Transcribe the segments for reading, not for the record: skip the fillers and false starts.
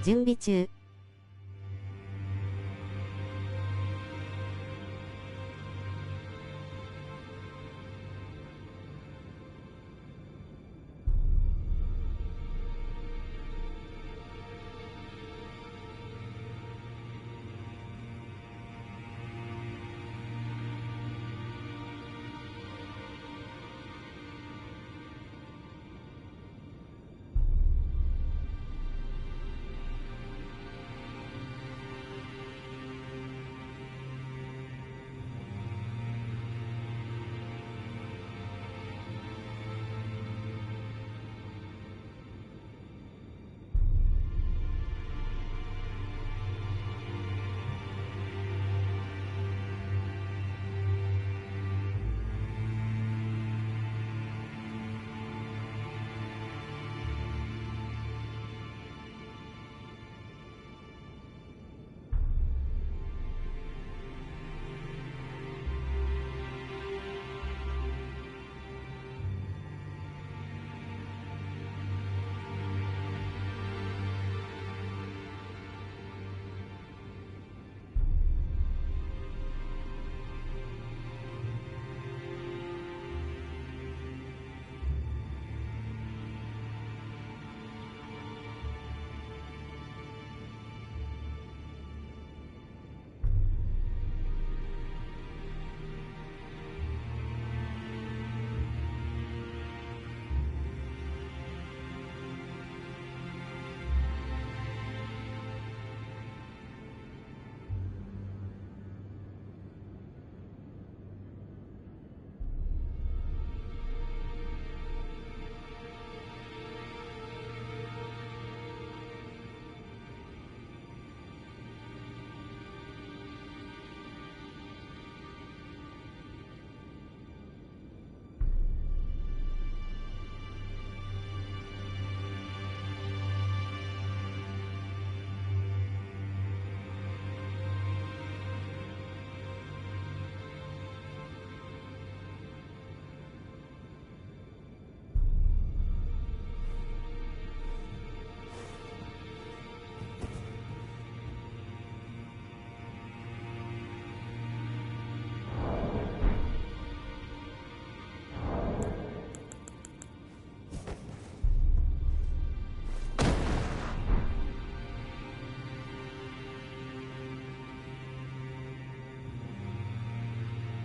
準備中。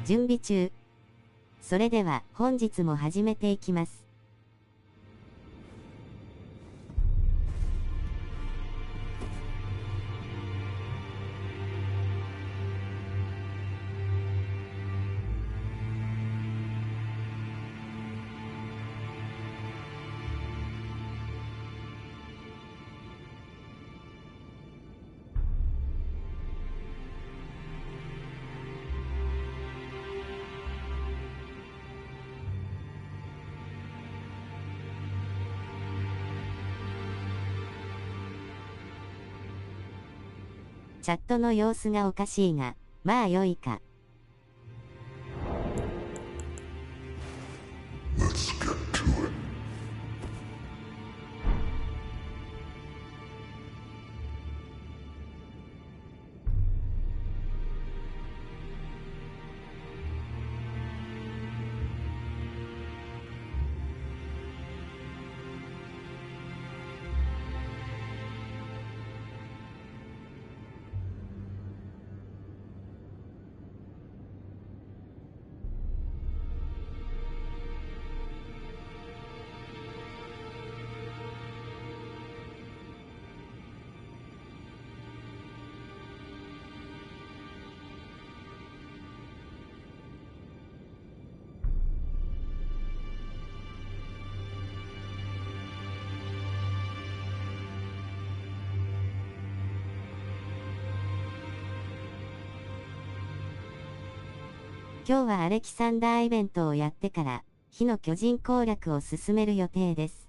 準備中。それでは本日も始めていきます。チャットの様子がおかしいが、まあ良いか。今日はアレキサンダーイベントをやってから、火の巨人攻略を進める予定です。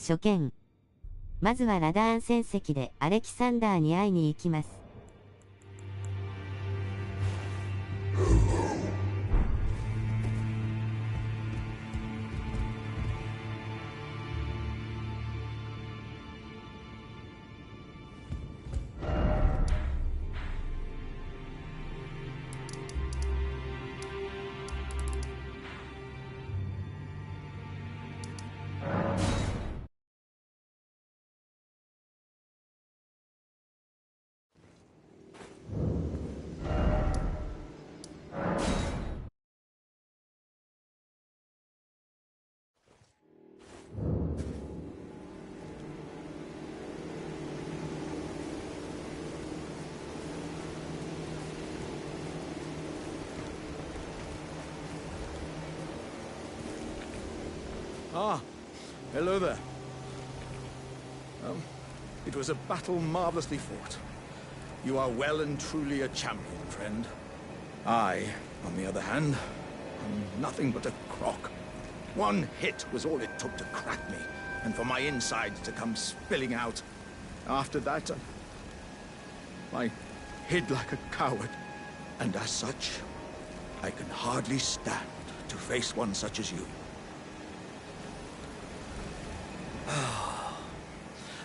初見。まずはラダーン戦績でアレキサンダーに会いに行きます。Ah, hello there. It was a battle marvelously fought. You are well and truly a champion, friend. I, on the other hand, am nothing but a crock. One hit was all it took to crack me, and for my insides to come spilling out. After that, I hid like a coward, and as such, I can hardly stand to face one such as you.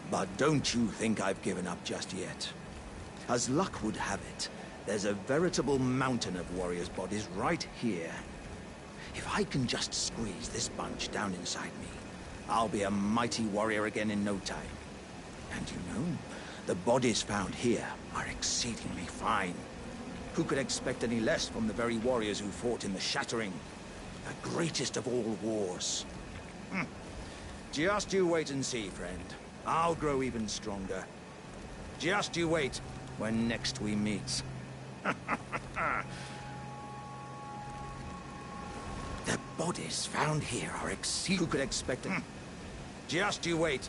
But don't you think I've given up just yet. As luck would have it, there's a veritable mountain of warriors' bodies right here. If I can just squeeze this bunch down inside me, I'll be a mighty warrior again in no time. And you know, the bodies found here are exceedingly fine. Who could expect any less from the very warriors who fought in the Shattering? The greatest of all wars. Just you wait and see, friend. I'll grow even stronger. Just you wait when next we meet. The bodies found here are who could expect it? Just you wait.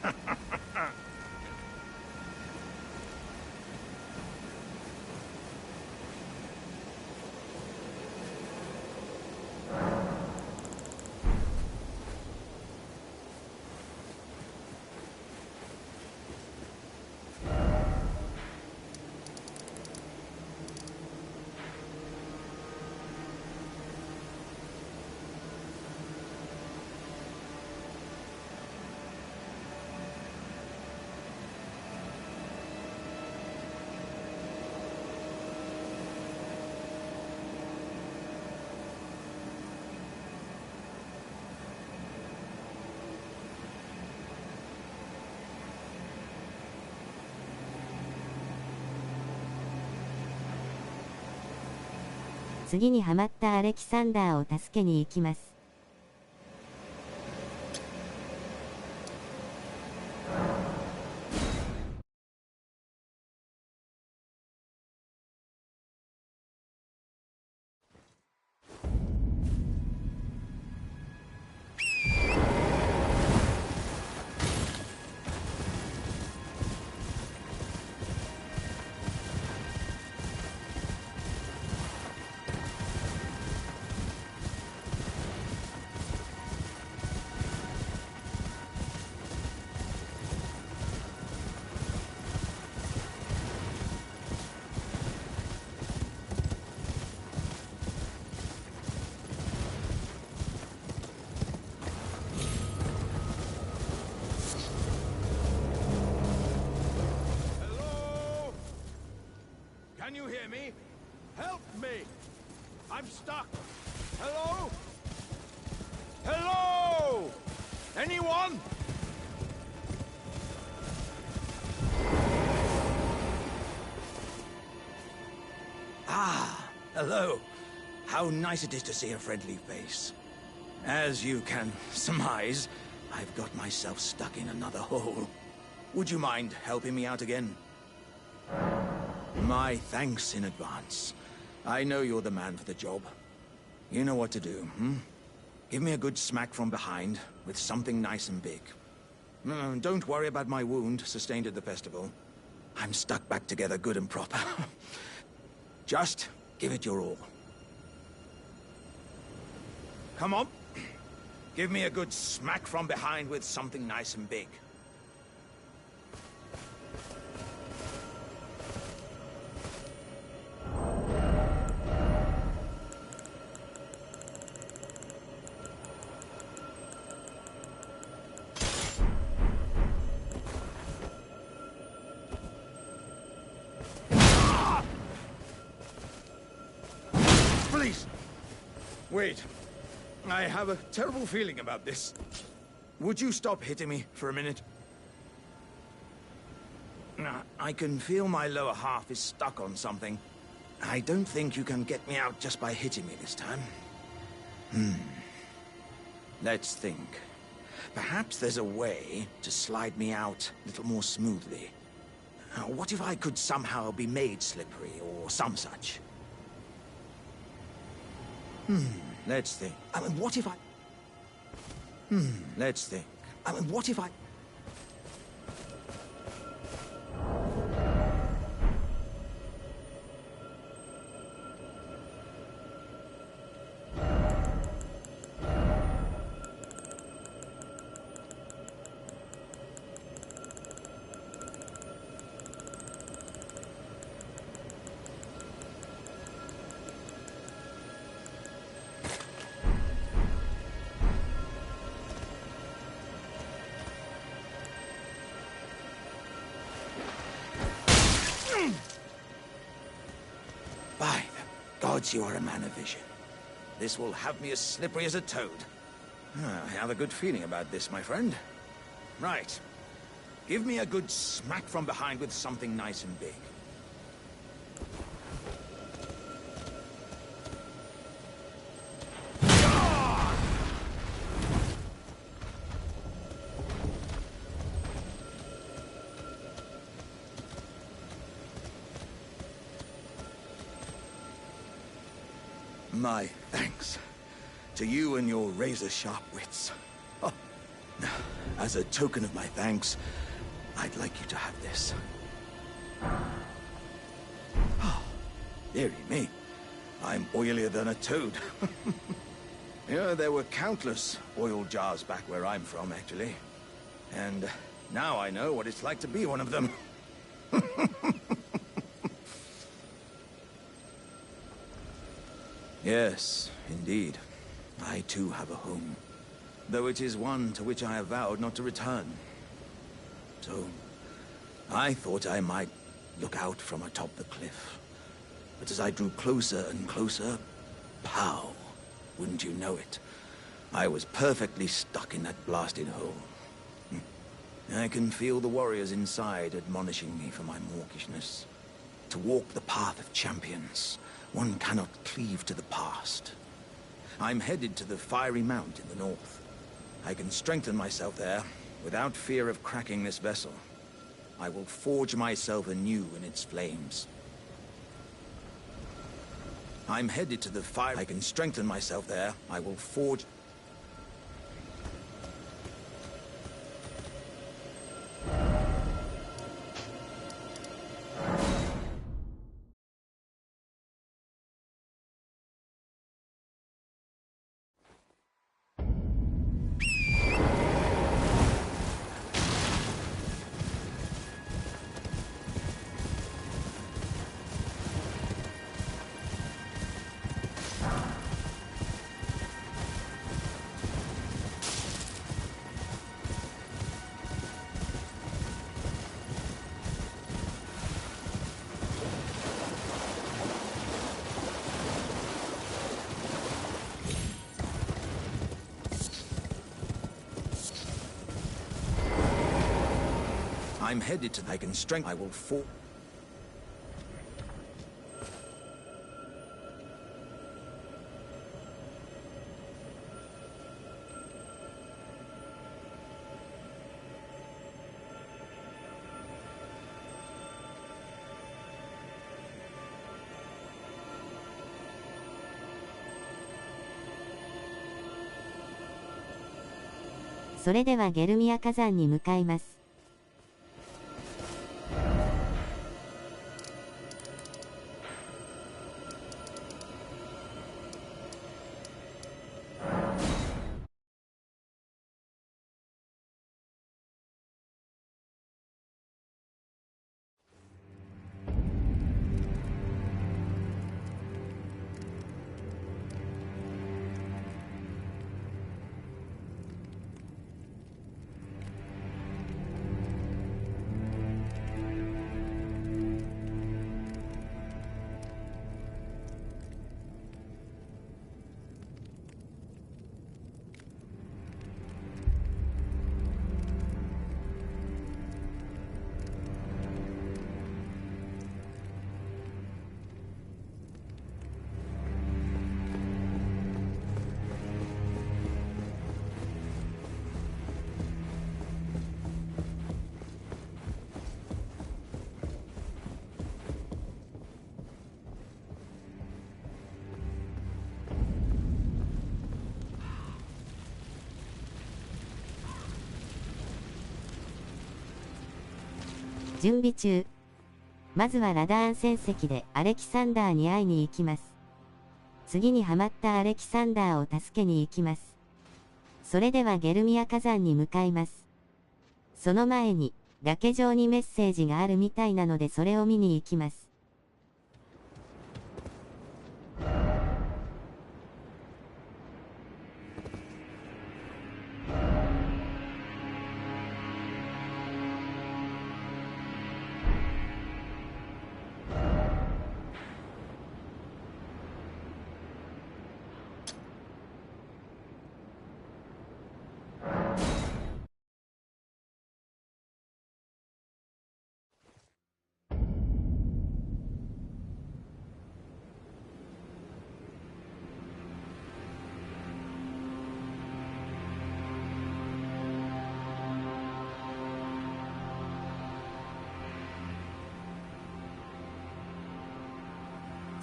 次にハマったアレキサンダーを助けに行きます。Can you hear me? Help me! I'm stuck! Hello? Hello? Anyone? Ah, hello. How nice it is to see a friendly face. As you can surmise, I've got myself stuck in another hole. Would you mind helping me out again? My thanks in advance. I know you're the man for the job. You know what to do, Give me a good smack from behind with something nice and big. Don't worry about my wound sustained at the festival. I'm stuck back together good and proper. Just give it your all. Come on. Give me a good smack from behind with something nice and big. Release! Wait. I have a terrible feeling about this. Would you stop hitting me for a minute? I can feel my lower half is stuck on something. I don't think you can get me out just by hitting me this time. Let's think. Perhaps there's a way to slide me out a little more smoothly. What if I could somehow be made slippery or some such? Let's think. I mean, what if I... let's think. I mean, what if I... By the gods, you are a man of vision. This will have me as slippery as a toad. I have a good feeling about this, my friend. Right. Give me a good smack from behind with something nice and big. My thanks to you and your razor-sharp wits. Oh, as a token of my thanks, I'd like you to have this. Oh, dearie me. I'm oilier than a toad. Yeah, there were countless oil jars back where I'm from, actually. And now I know what it's like to be one of them. Yes, indeed. I too have a home. Though it is one to which I have vowed not to return. So, I thought I might look out from atop the cliff. But as I drew closer and closer, pow! Wouldn't you know it? I was perfectly stuck in that blasted hole. I can feel the warriors inside admonishing me for my mawkishness. To walk the path of champions, one cannot cleave to the past. I'm headed to the fiery mount in the north. I can strengthen myself there without fear of cracking this vessel. I will forge myself anew in its flames. I'm headed to the fire. I can strengthen myself there. I will forge... I'm headed to... I can strength... I will fall...それではゲルミア火山に向かいます。準備中。まずはラダーン戦績でアレキサンダーに会いに行きます。次にハマったアレキサンダーを助けに行きます。それではゲルミア火山に向かいます。その前に、崖上にメッセージがあるみたいなのでそれを見に行きます。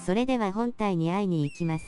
それでは本体に会いに行きます。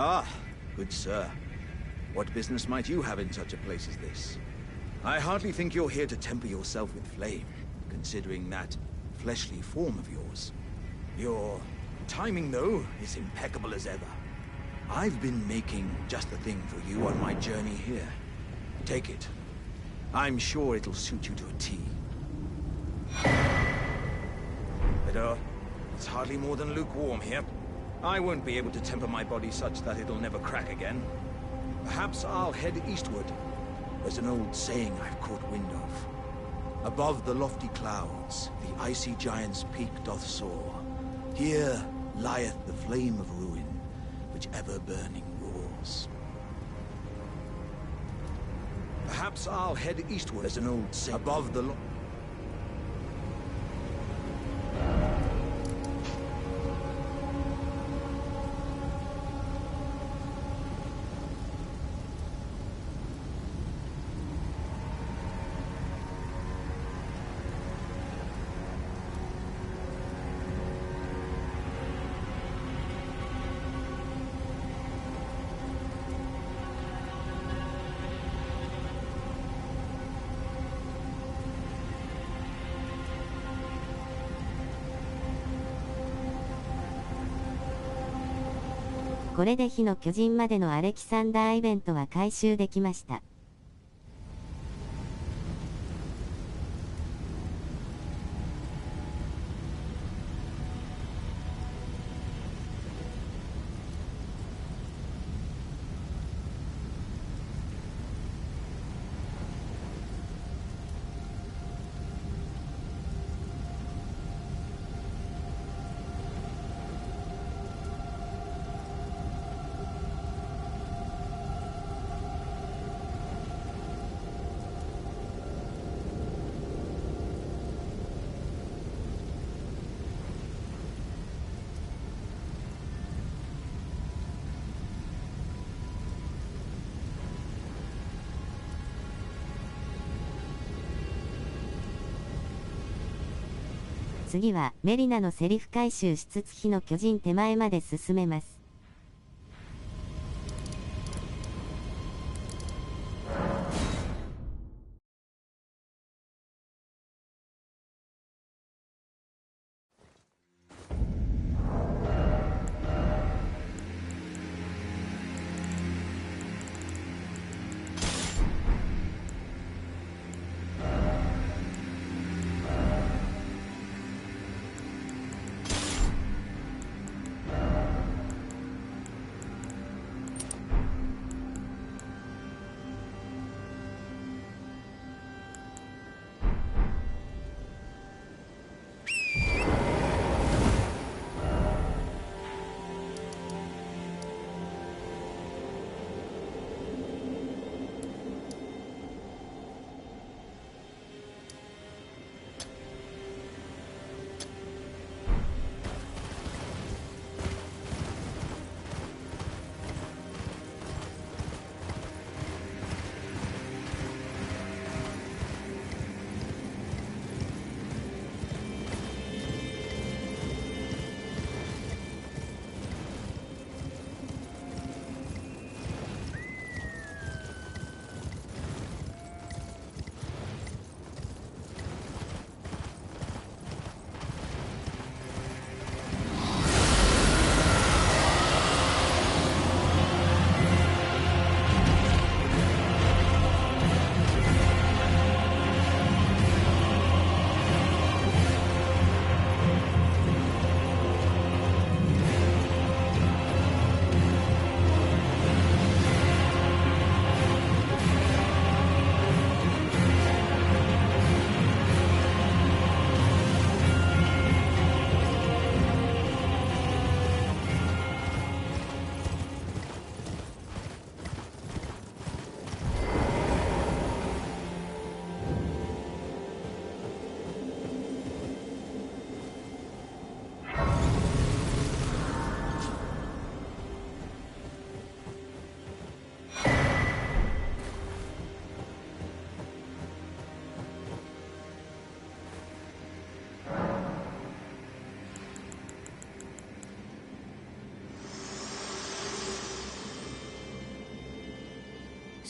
Ah, good sir. What business might you have in such a place as this? I hardly think you're here to temper yourself with flame, considering that fleshly form of yours. Your timing, though, is impeccable as ever. I've been making just the thing for you on my journey here. Take it. I'm sure it'll suit you to a T. But, it's hardly more than lukewarm here. I won't be able to temper my body such that it'll never crack again. Perhaps I'll head eastward. There's an old saying I've caught wind of. Above the lofty clouds, the icy giant's peak doth soar. Here lieth the flame of ruin, which ever burning roars. Perhaps I'll head eastward. There's an old saying above theこれで火の巨人までのアレキサンダーイベントは回収できました。次はメリナのセリフ回収しつつ火の巨人手前まで進めます。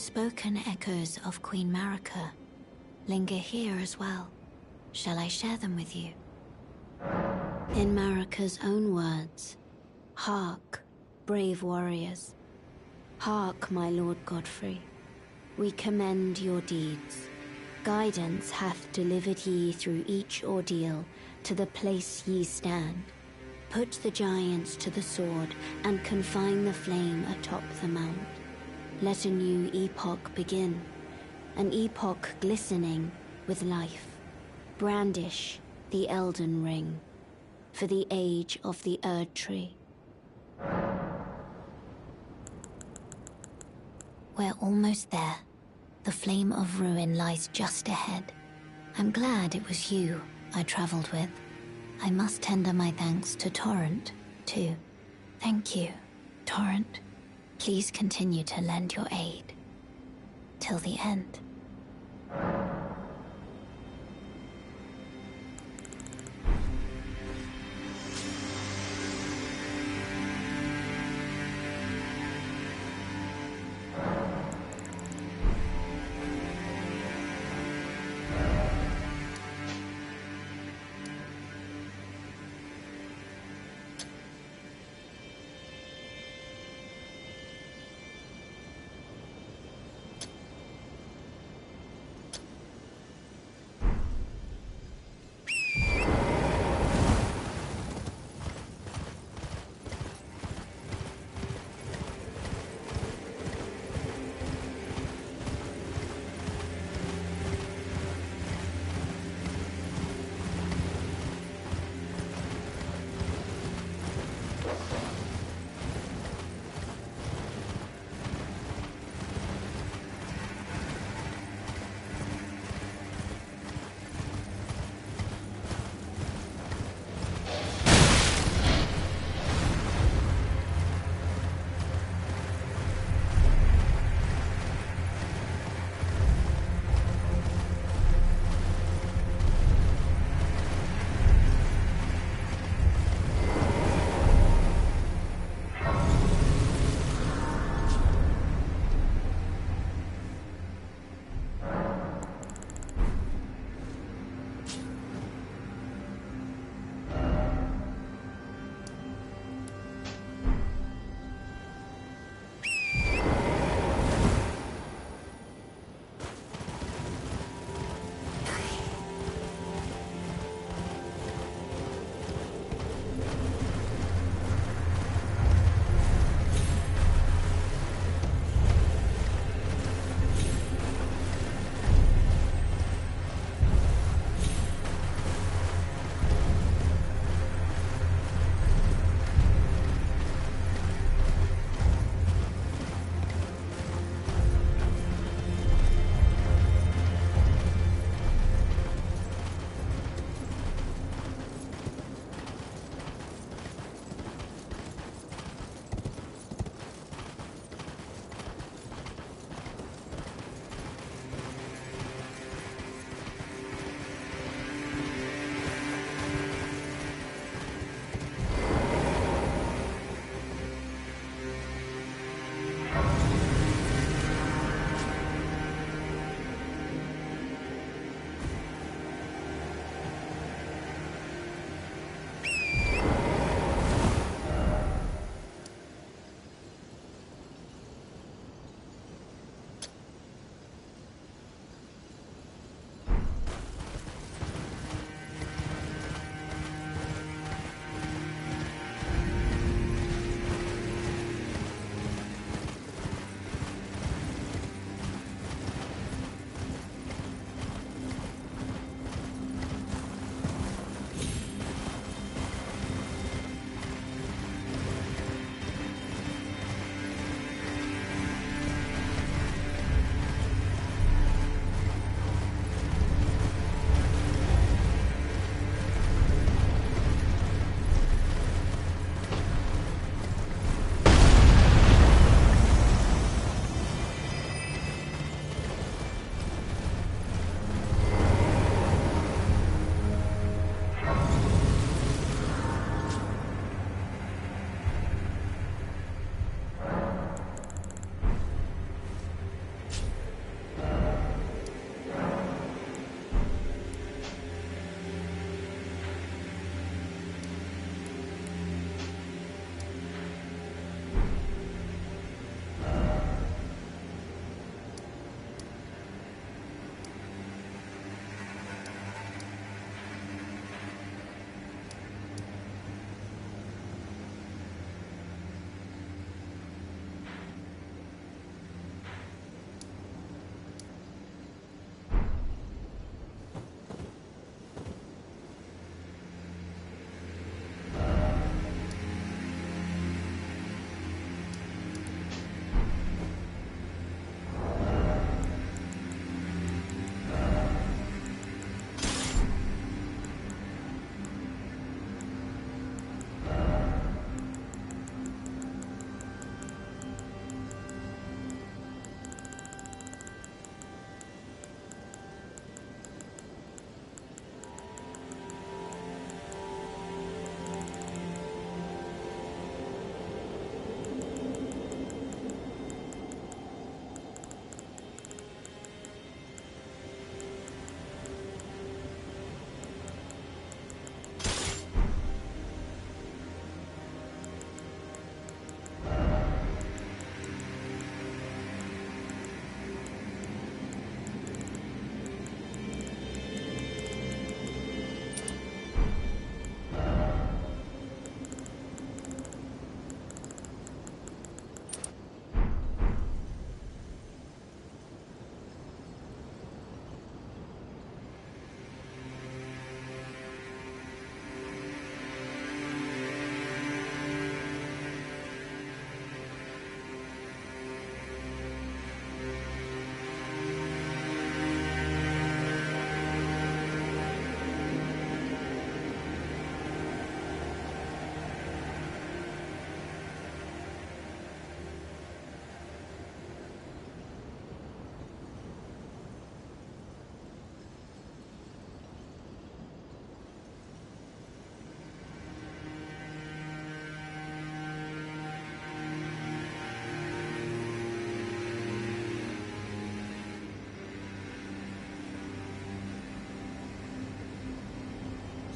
spoken echoes of Queen Marika linger here as well. Shall I share them with you? In Marika's own words, "Hark, brave warriors. Hark, my Lord Godfrey. We commend your deeds. Guidance hath delivered ye through each ordeal to the place ye stand. Put the giants to the sword and confine the flame atop the mount. Let a new epoch begin, an epoch glistening with life. Brandish the Eldenring for the age of the Erd Tree." We're almost there. The flame of ruin lies just ahead. I'm glad it was you I traveled with. I must tender my thanks to Torrent, too. Thank you, Torrent. Please continue to lend your aid. Till the end.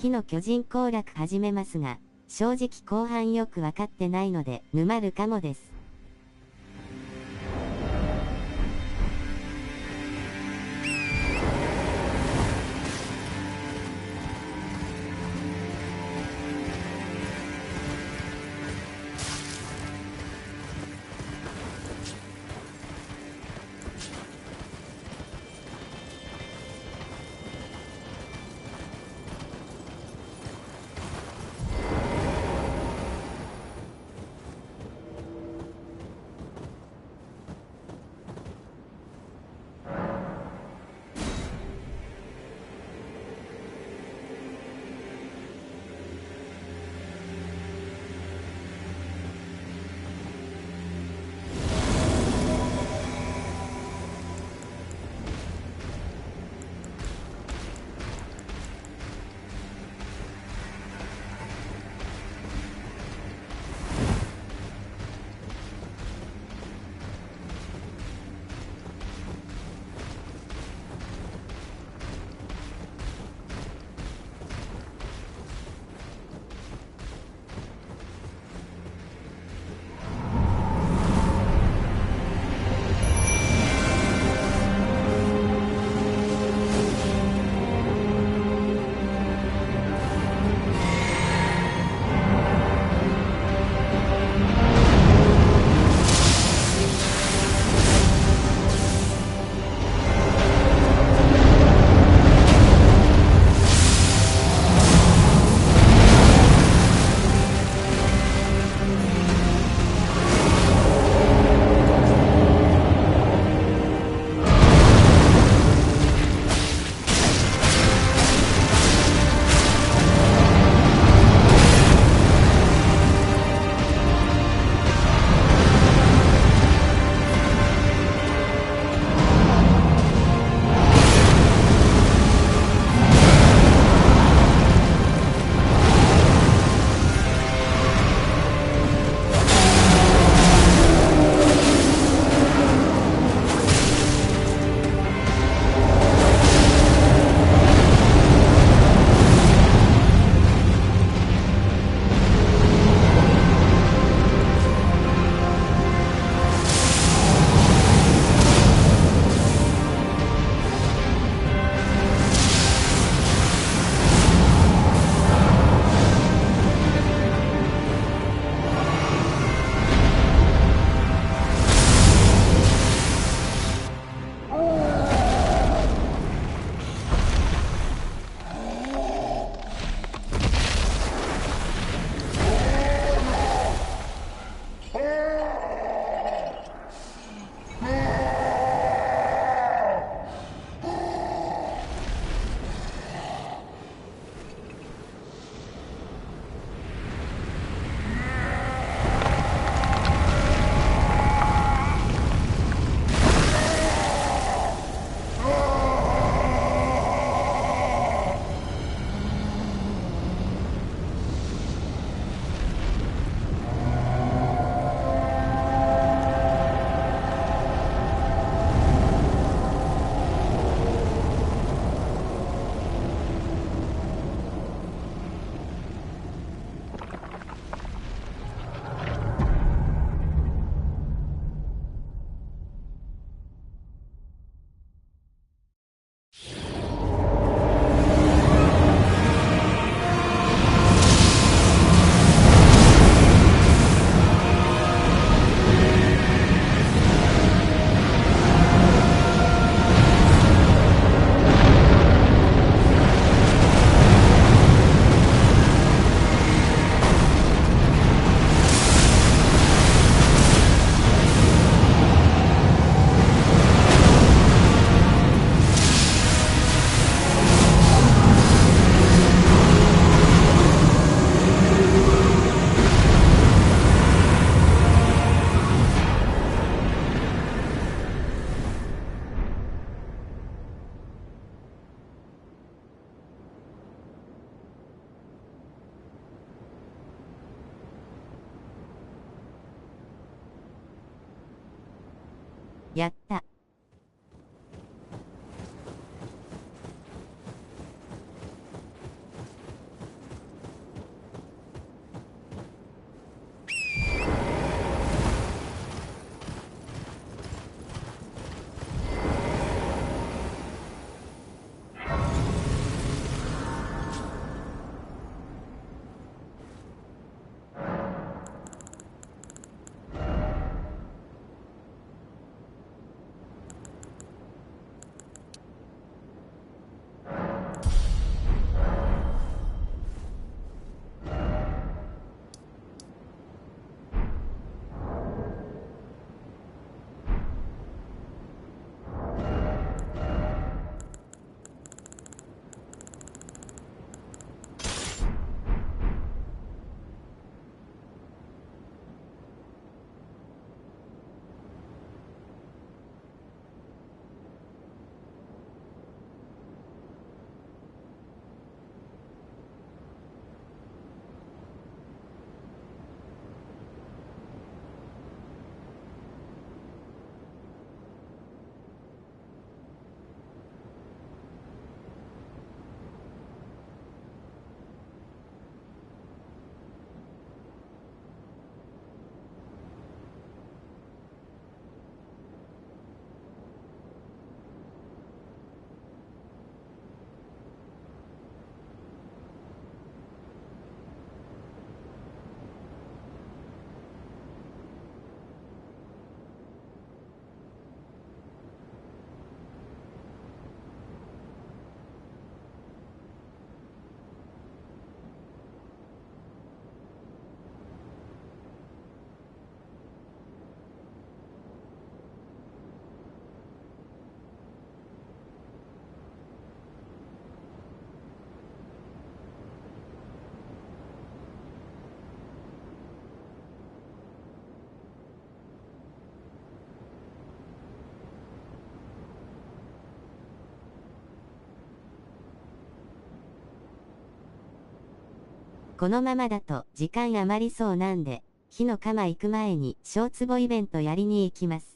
火の巨人攻略始めますが、正直後半よくわかってないので沼るかもです。やった。このままだと時間余りそうなんで、火の釜行く前に小壺イベントやりに行きます。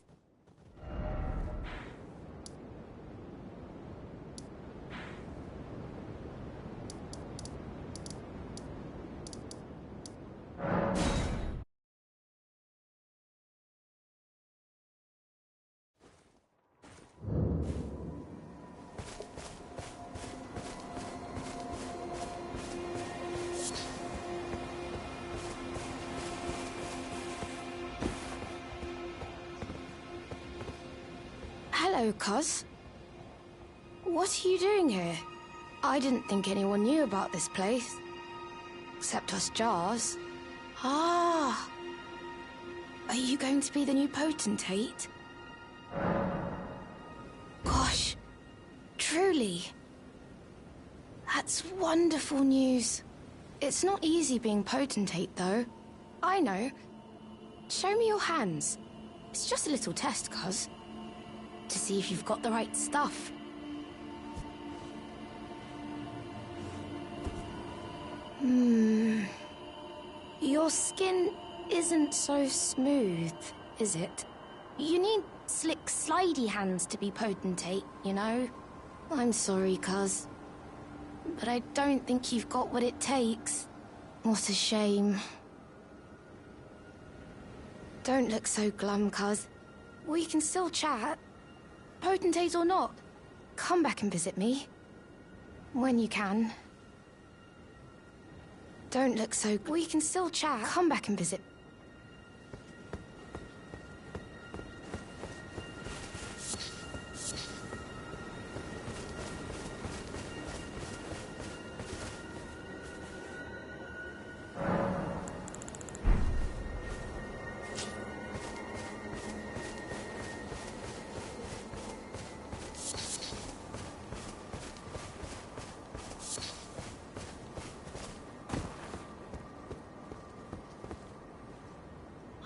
Hello, Cuz. What are you doing here? I didn't think anyone knew about this place. Except us Jars. Ah. Are you going to be the new potentate? Gosh. Truly. That's wonderful news. It's not easy being potentate, though. I know. Show me your hands. It's just a little test, Cuz. To see if you've got the right stuff. Your skin isn't so smooth, is it? You need slick, slidey hands to be potentate, you know? I'm sorry, Cuz. But I don't think you've got what it takes. What a shame. Don't look so glum, Cuz. We can still chat. Potentate or not, come back and visit me. When you can. Don't look so... We can still chat. Come back and visit.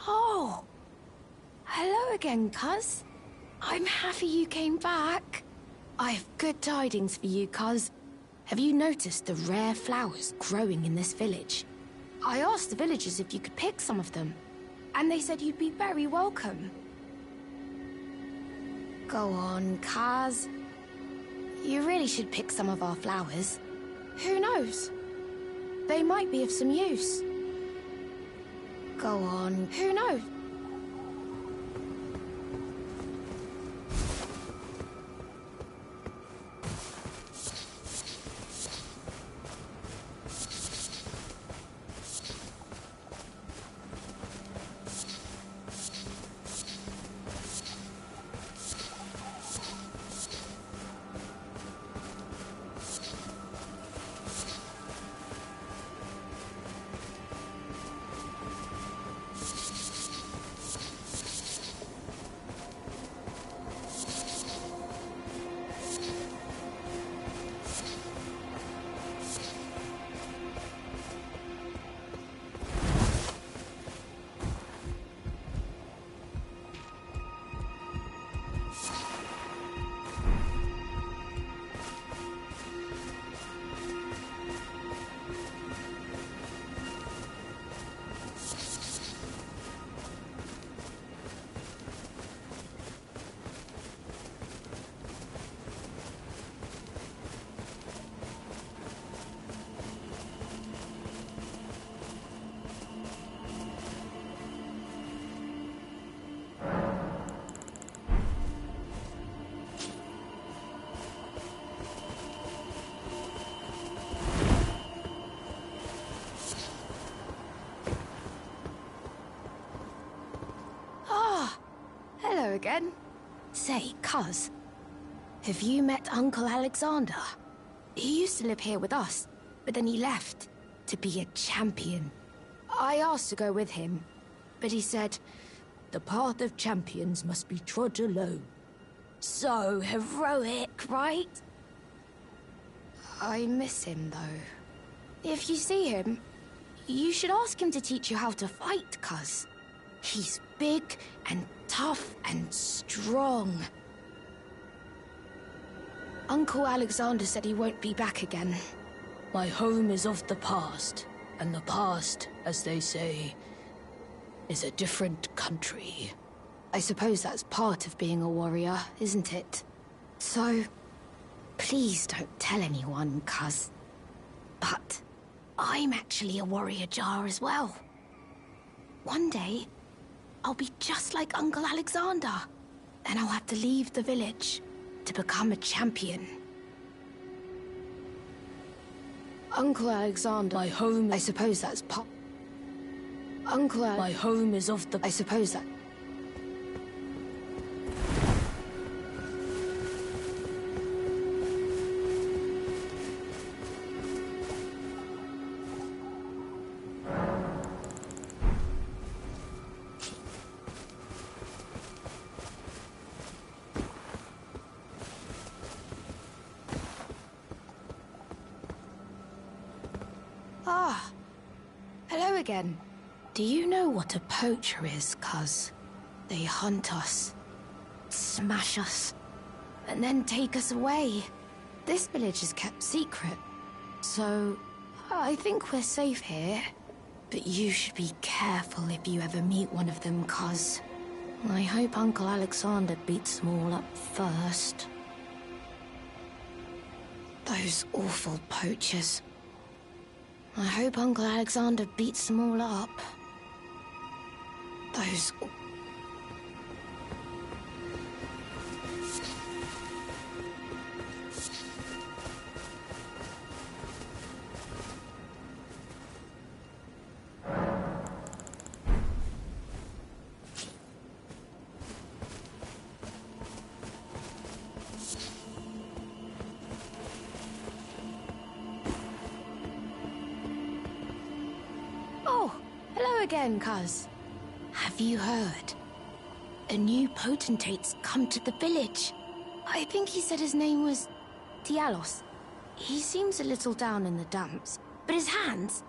Oh! Hello again, Cuz. I'm happy you came back. I have good tidings for you, Cuz. Have you noticed the rare flowers growing in this village? I asked the villagers if you could pick some of them, and they said you'd be very welcome. Go on, Cuz. You really should pick some of our flowers. Who knows? They might be of some use. Go on. Who knows? Again? Say, Cuz, have you met Uncle Alexander? He used to live here with us, but then he left to be a champion. I asked to go with him, but he said, the path of champions must be trod alone. So heroic, right? I miss him, though. If you see him, you should ask him to teach you how to fight, Cuz. He's big and tough and strong. Uncle Alexander said he won't be back again. My home is of the past. And the past, as they say, is a different country. I suppose that's part of being a warrior, isn't it? So, please don't tell anyone, cuz. But I'm actually a warrior jar as well. One day, I'll be just like Uncle Alexander. And I'll have to leave the village to become a champion. Uncle Alexander, my home, I suppose that's pop. My home is off the... I suppose that... Ah, hello again. Do you know what a poacher is, cuz? They hunt us, smash us, and then take us away. This village is kept secret, so I think we're safe here. But you should be careful if you ever meet one of them, cuz I hope Uncle Alexander beats them all up first. Those awful poachers. I hope Uncle Alexander beats them all up. Those... Again, cuz. Have you heard? A new potentate's come to the village. I think he said his name was Dialos. He seems a little down in the dumps, but his hands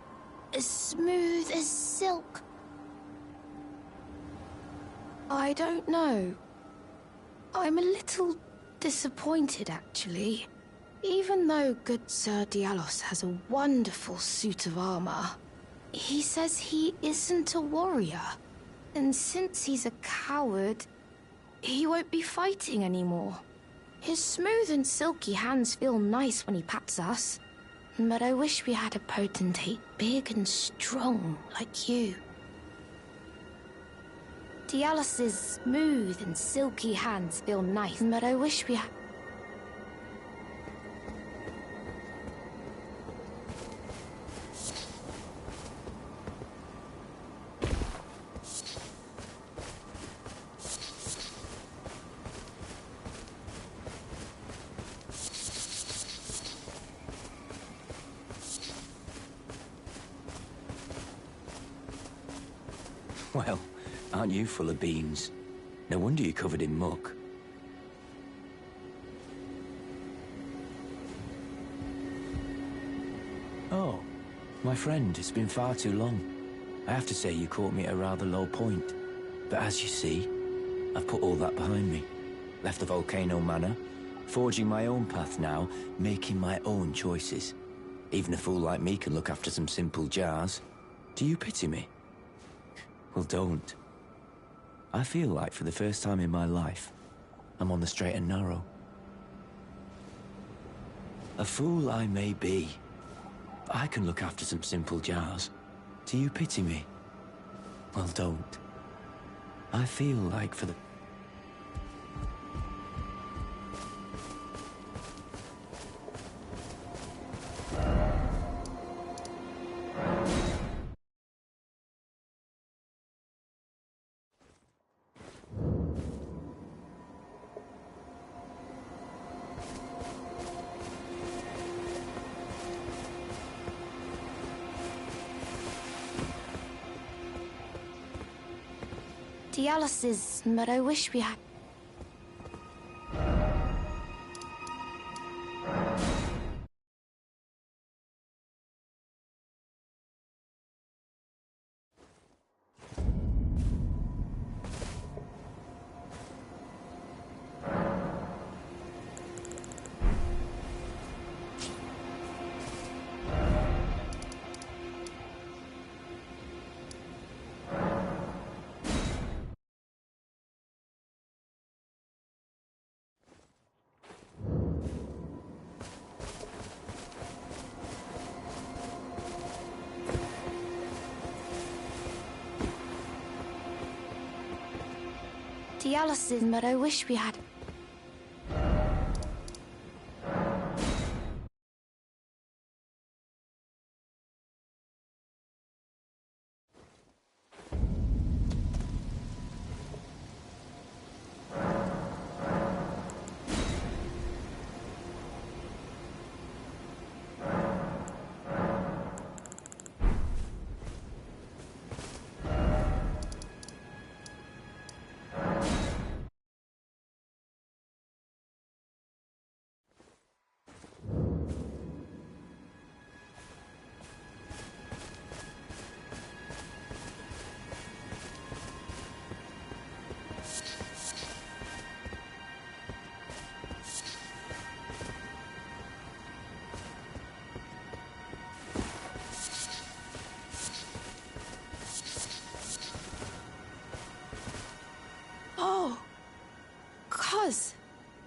as smooth as silk. I don't know. I'm a little disappointed, actually. Even though good Sir Dialos has a wonderful suit of armor, he says he isn't a warrior. And since he's a coward, he won't be fighting anymore. His smooth and silky hands feel nice when he pats us. But I wish we had a potentate big and strong like you. Dialos's smooth and silky hands feel nice, but I wish we had... Well, aren't you full of beans? No wonder you're covered in muck. Oh, my friend, it's been far too long. I have to say you caught me at a rather low point. But as you see, I've put all that behind me. Left the volcano manor, forging my own path now, making my own choices. Even a fool like me can look after some simple jars. Do you pity me? Well, don't. I feel like for the first time in my life, I'm on the straight and narrow. A fool I may be, but I can look after some simple jars. Do you pity me? Well, don't. I feel like for the... Dialos is, but I wish we had... Dialos, but I wish we had.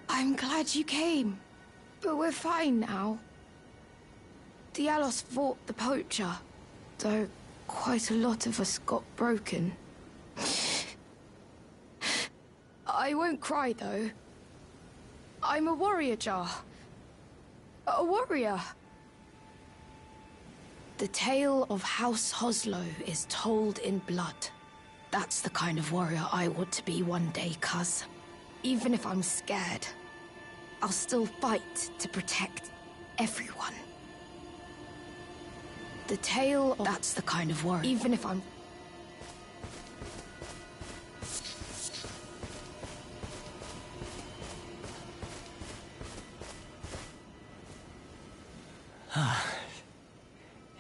I'm glad you came. But we're fine now. Dialos fought the poacher, though quite a lot of us got broken. I won't cry, though. I'm a warrior jar. A warrior. The tale of House Hoslow is told in blood. That's the kind of warrior I want to be one day, cuz. Even if I'm scared, I'll still fight to protect everyone. The tale of... That's the kind of warrior. Even if I'm...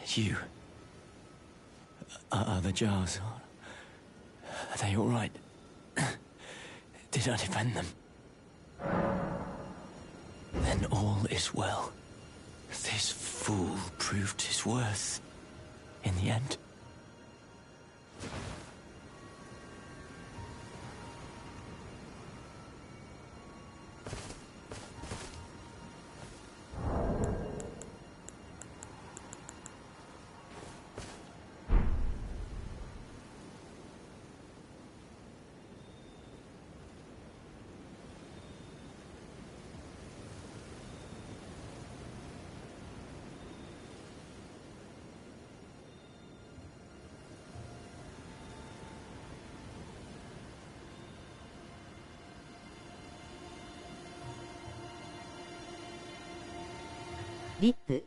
You... Are the jars... Are they all right? Did I defend them? Then all is well. This fool proved his worth in the end.リップ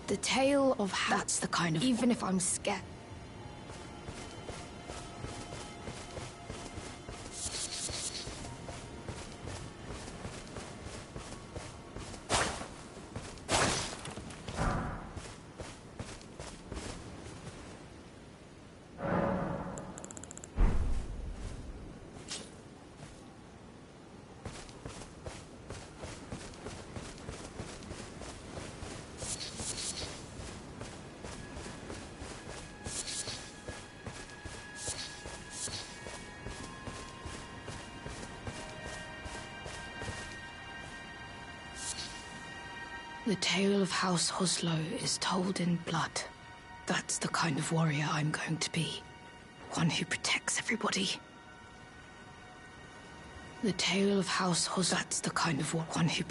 The tale of how... That's the kind of... Even if I'm scared. The tale of House Hoslow is told in blood. That's the kind of warrior I'm going to be. One who protects everybody. The tale of House Hoslow... That's the kind of one who...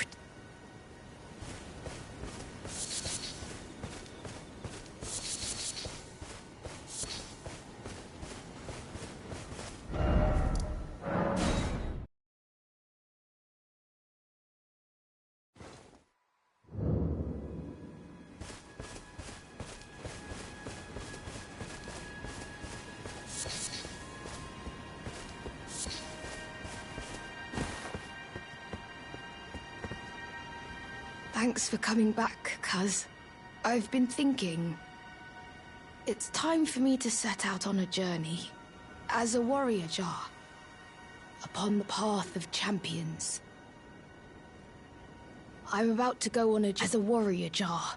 Thanks for coming back, cuz. I've been thinking... It's time for me to set out on a journey. As a warrior jar. Upon the path of champions. I'm about to go on as a warrior jar.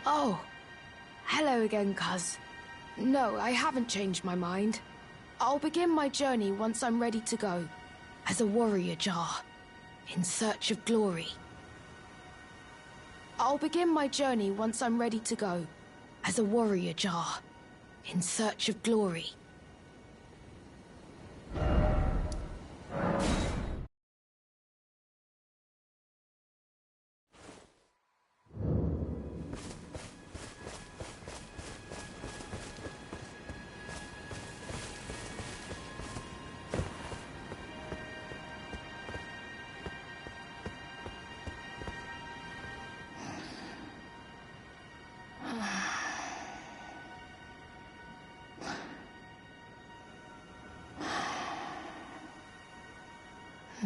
Oh, hello again, cuz. No, I haven't changed my mind. I'll begin my journey once I'm ready to go, as a warrior jar, in search of glory. I'll begin my journey once I'm ready to go, as a warrior jar, in search of glory.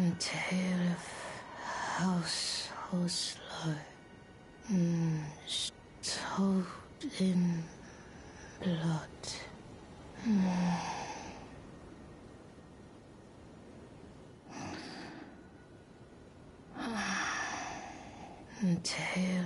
A tale of house or slow, told in blood. A tale.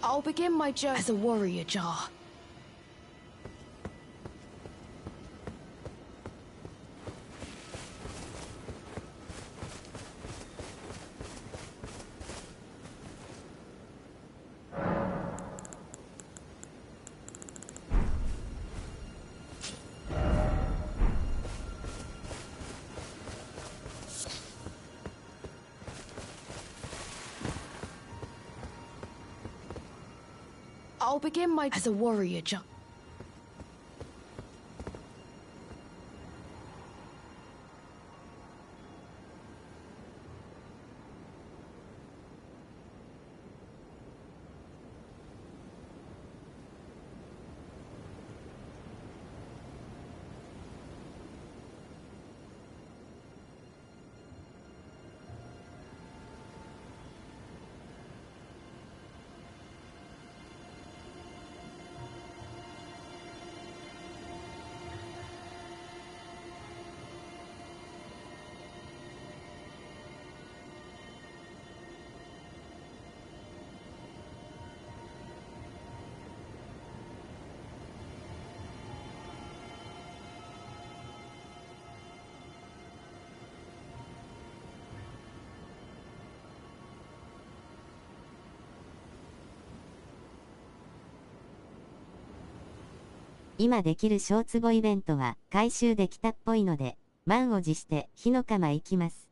I'll begin my journey as a warrior jar. I'll begin my as a warrior jar. "今できる小壺イベントは回収できたっぽいので、満を持して火の釜行きます。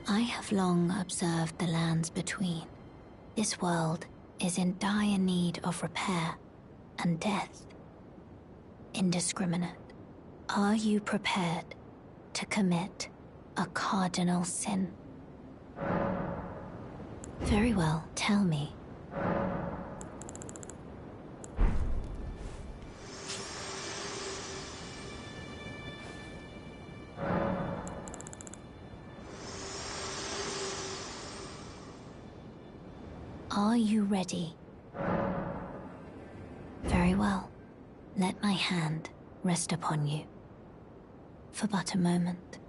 I have long observed the lands between. This world is in dire need of repair and death. Indiscriminate. Are you prepared to commit a cardinal sin? Very well, tell me. Are you ready? Very well. Let my hand rest upon you. For but a moment.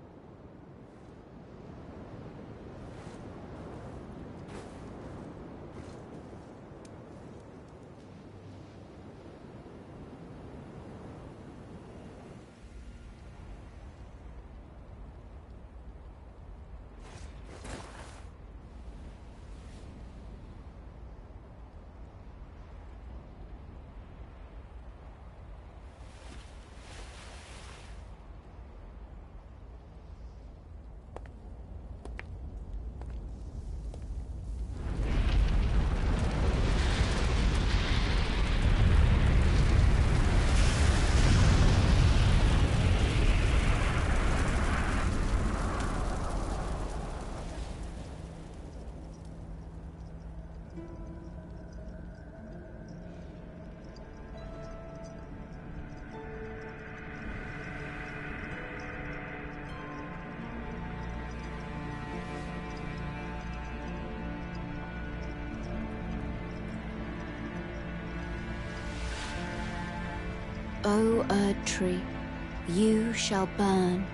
O Erd Tree, you shall burn.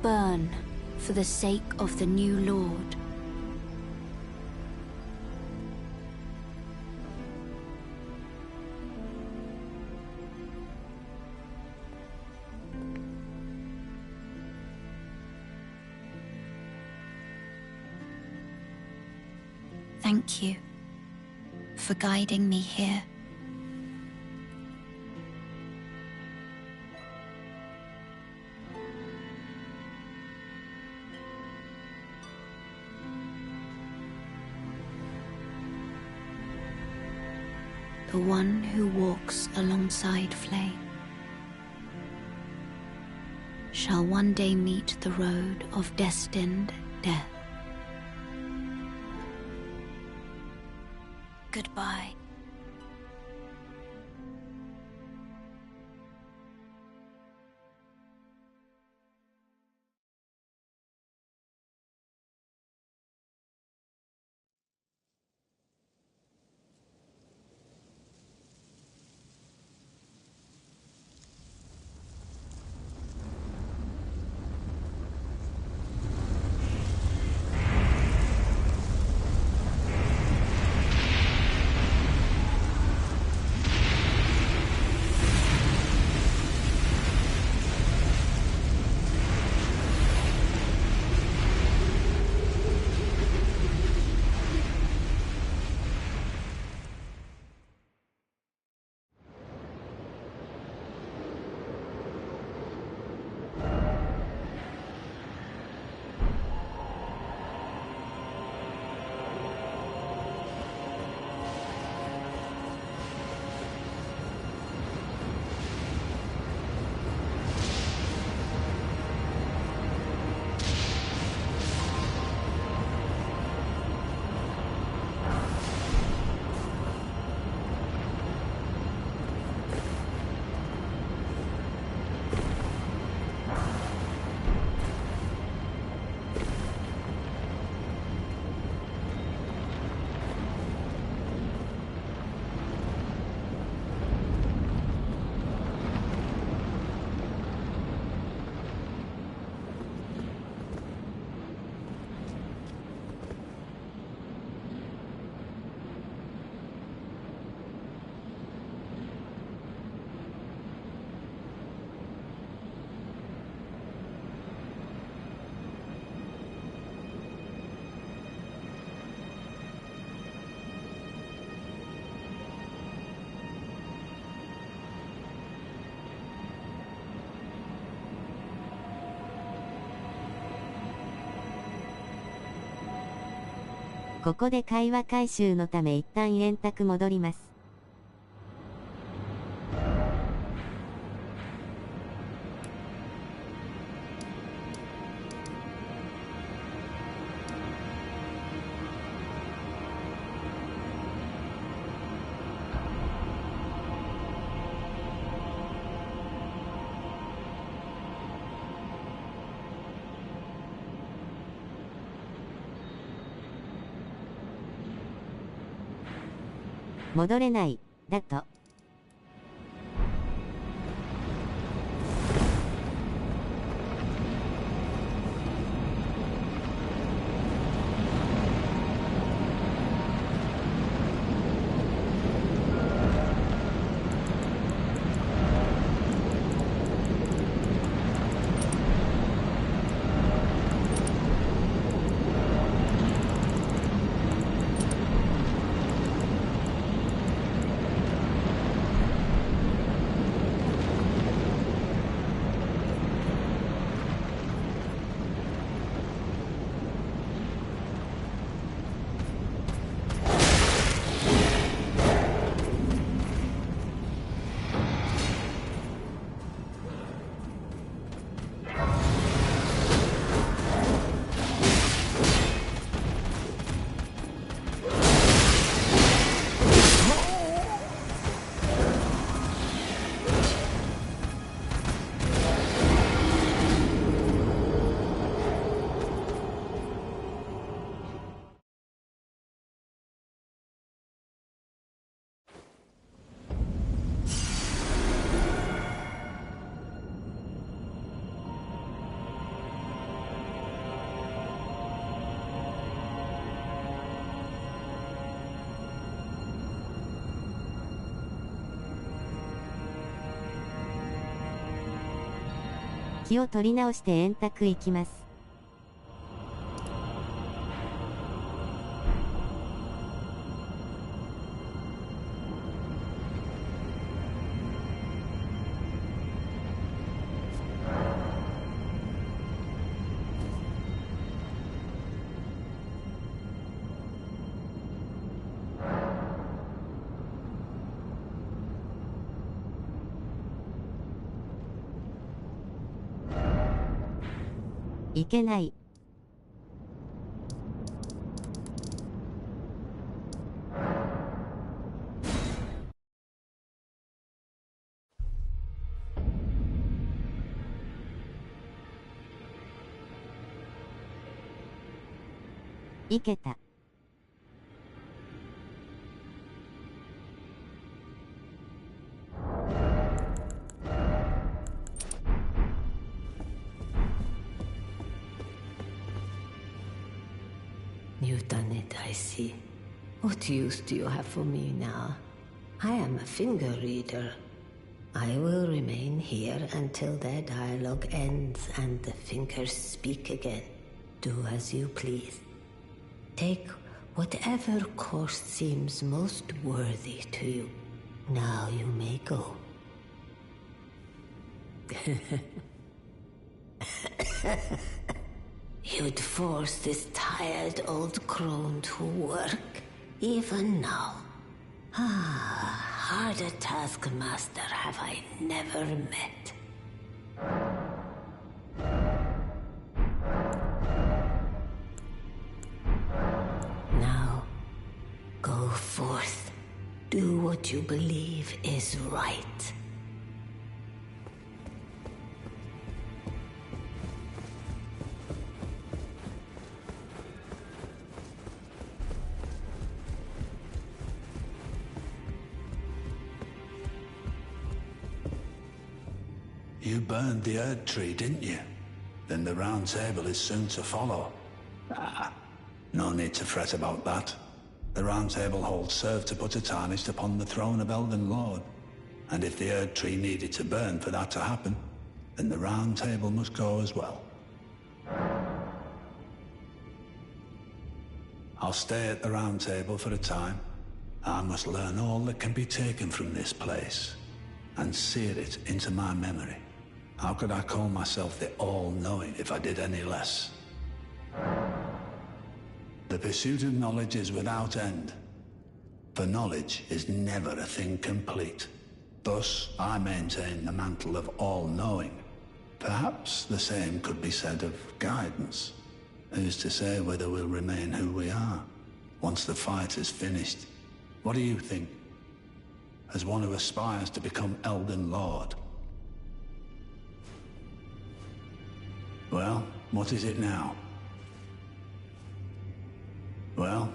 Burn for the sake of the new Lord. Thank you for guiding me here. The one who walks alongside flame shall one day meet the road of destined death. Goodbye. ここで会話回収のため一旦円卓戻ります。戻れない、だと。気を取り直して円卓行きます。いけない。いけた。You've done it, I see. What use do you have for me now? I am a finger reader. I will remain here until their dialogue ends and the fingers speak again. Do as you please. Take whatever course seems most worthy to you. Now you may go. You'd force this tired old crone to work, even now. Harder taskmaster have I never met. Now, go forth. Do what you believe is right. You burned the Erd Tree, didn't you? Then the Round Table is soon to follow. No need to fret about that. The Round Table hold served to put a tarnish upon the throne of Elden Lord. And if the Erd Tree needed to burn for that to happen, then the Round Table must go as well. I'll stay at the Round Table for a time. I must learn all that can be taken from this place, and sear it into my memory. How could I call myself the All-Knowing if I did any less? The pursuit of knowledge is without end. For knowledge is never a thing complete. Thus, I maintain the mantle of all-knowing. Perhaps the same could be said of guidance. Who's to say whether we'll remain who we are once the fight is finished? What do you think? As one who aspires to become Elden Lord. Well, what is it now? Well?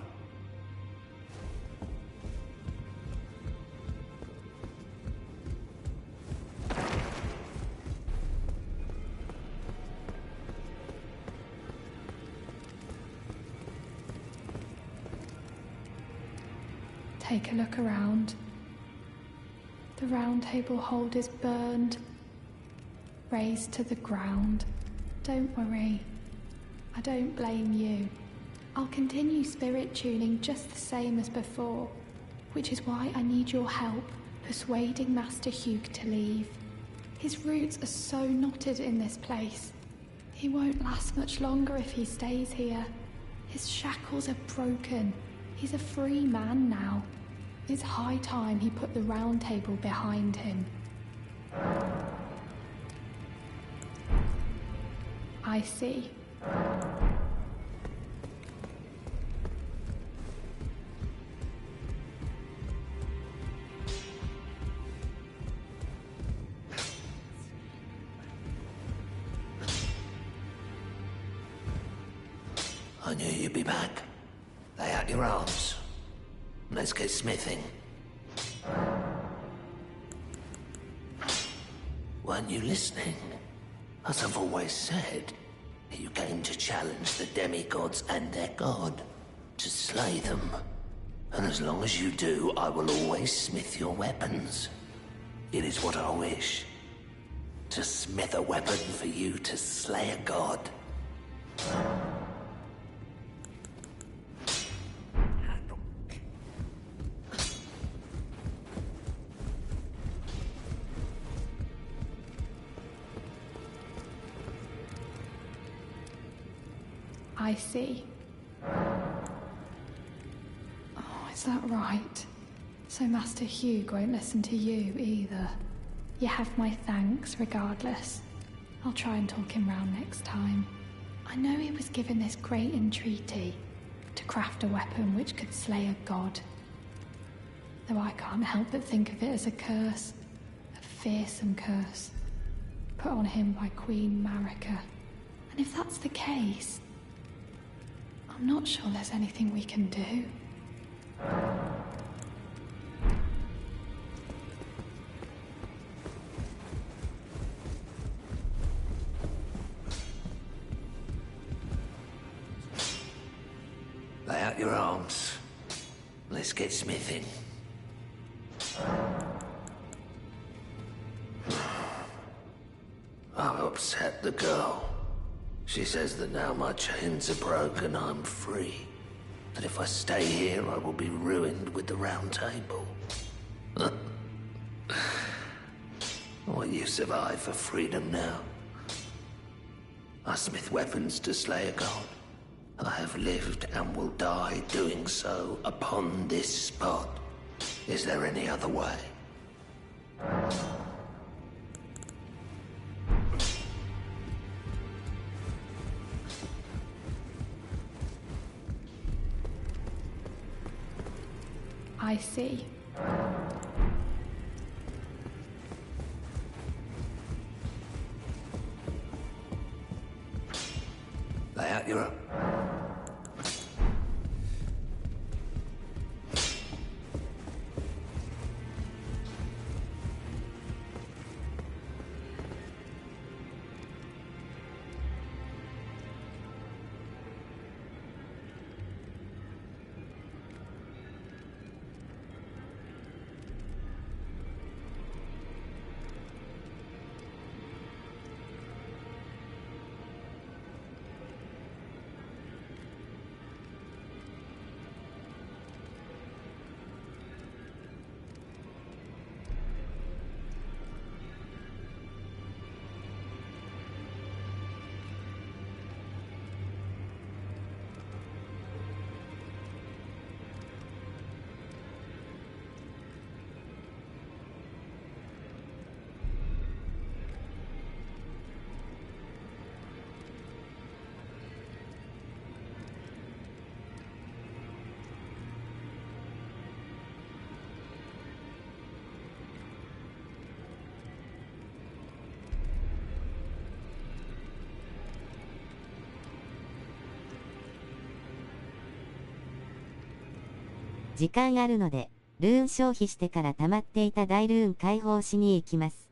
Take a look around. The round table hold is burned, razed to the ground. Don't worry. I don't blame you. I'll continue spirit tuning just the same as before, which is why I need your help persuading Master Hugh to leave. His roots are so knotted in this place. He won't last much longer if he stays here. His shackles are broken. He's a free man now. It's high time he put the round table behind him. I see. I knew you'd be back. Lay out your arms. Let's get smithing. Weren't you listening? As I've always said, you came to challenge the demigods and their god, to slay them. And as long as you do, I will always smith your weapons. It is what I wish. To smith a weapon for you to slay a god. I see. Oh, is that right? So Master Hugh won't listen to you either. You have my thanks regardless. I'll try and talk him round next time. I know he was given this great entreaty to craft a weapon which could slay a god. Though I can't help but think of it as a curse. A fearsome curse. Put on him by Queen Marika. And if that's the case, I'm not sure there's anything we can do. Lay out your arms. Let's get smithing. I've upset the girl. She says that now my chains are broken, I'm free. That if I stay here, I will be ruined with the round table. What use have I for freedom now? I smith weapons to slay a god. I have lived and will die doing so upon this spot. Is there any other way? I see. Lay out your... 時間あるので、ルーン消費してから溜まっていた大ルーン解放しに行きます。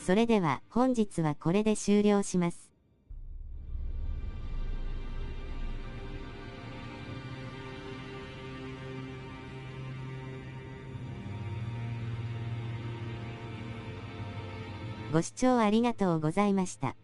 それでは本日はこれで終了します。ご視聴ありがとうございました。